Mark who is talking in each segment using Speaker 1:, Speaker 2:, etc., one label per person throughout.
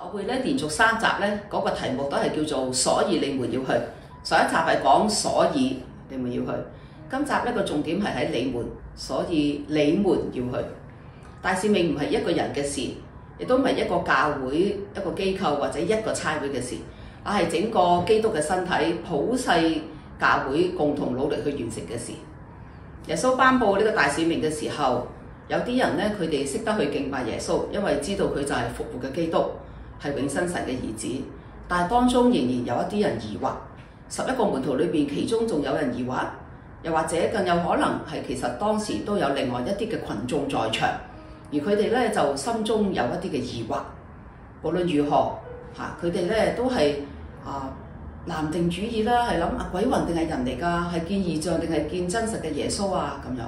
Speaker 1: 我會咧連續3集咧嗰個題目都係叫做所以你們要去。上一集係講所以你們要去，今集呢個重點係喺你們，所以你們要去。大使命唔係一個人嘅事，亦都唔係一個教會、一個機構或者一個差會嘅事，而係整個基督嘅身體、普世教會共同努力去完成嘅事。耶穌頒布呢個大使命嘅時候，有啲人呢，佢哋識得去敬拜耶穌，因為知道佢就係復活嘅基督，係永生神嘅兒子。但係當中仍然有一啲人疑惑，11個門徒裏邊，其中仲有人疑惑，又或者更有可能係其實當時都有另外一啲嘅群眾在場，而佢哋咧就心中有一啲嘅疑惑。無論如何佢哋咧都係男定主義啦，係諗鬼魂定係人嚟㗎？係見異象定係見真實嘅耶穌啊？咁樣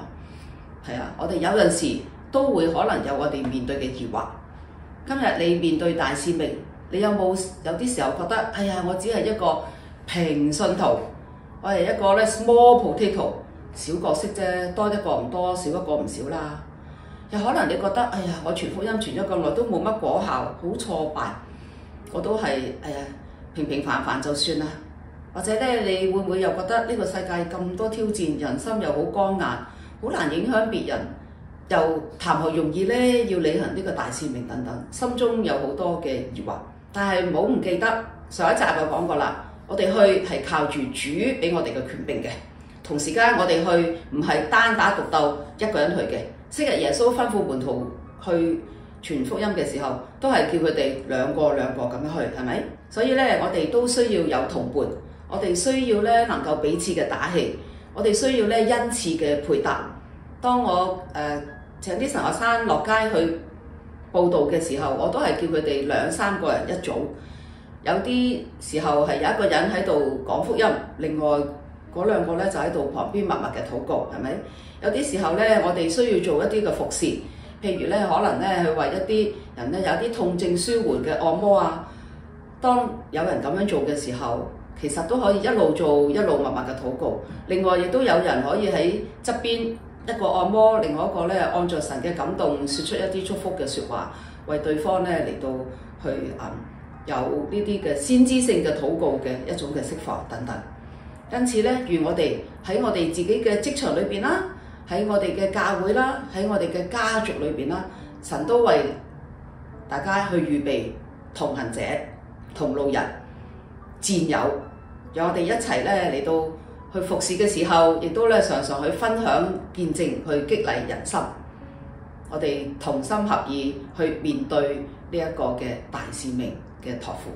Speaker 1: 係啊！我哋有陣時都會可能有我哋面對嘅疑惑。今日你面對大使命，你有冇有啲時候覺得，哎呀，我只係一個平信徒，我係一個咧 small potato 小角色啫，多一個唔多，少一個唔少啦。又可能你覺得，哎呀，我傳福音傳咗咁耐都冇乜果效，好挫敗，我都係平平凡凡就算啦。或者咧，你會唔會又覺得呢個世界咁多挑戰，人心又好剛硬，好難影響別人，又談何容易咧？要履行呢個大使命等等，心中有好多嘅疑惑。但係唔好唔記得上一集就講過啦，我哋去係靠住主俾我哋嘅權柄嘅，同時間我哋去唔係單打獨鬥一個人去嘅。昔日耶穌吩咐門徒去傳福音嘅時候，都係叫佢哋兩個咁樣去，係咪？所以咧，我哋都需要有同伴，我哋需要咧能夠彼此嘅打氣，我哋需要咧恩賜嘅配搭。當我請啲神學生落街去報道嘅時候，我都係叫佢哋2、3個人一組。有啲時候係有一個人喺度講福音，另外嗰2個咧就喺度旁邊默默嘅禱告，係咪？有啲時候咧，我哋需要做一啲嘅服侍，譬如咧可能咧去為一啲人咧有啲痛症舒緩嘅按摩啊。當有人咁樣做嘅時候，其實都可以一路做一路默默嘅禱告。另外亦都有人可以喺側邊一個按摩，另外一個咧按著神嘅感動，説出一啲祝福嘅説話，為對方咧嚟到去有呢啲嘅先知性嘅禱告嘅一種嘅釋放等等。因此咧，願我哋喺我哋自己嘅職場裏邊啦，喺我哋嘅教會啦，喺我哋嘅家族裏邊啦，神都為大家去預備同行者、同路人、戰友，讓我哋一齊咧嚟到去服侍嘅時候，亦都咧常常去分享見證，去激勵人心。我哋同心合意去面對呢一個嘅大使命嘅託付。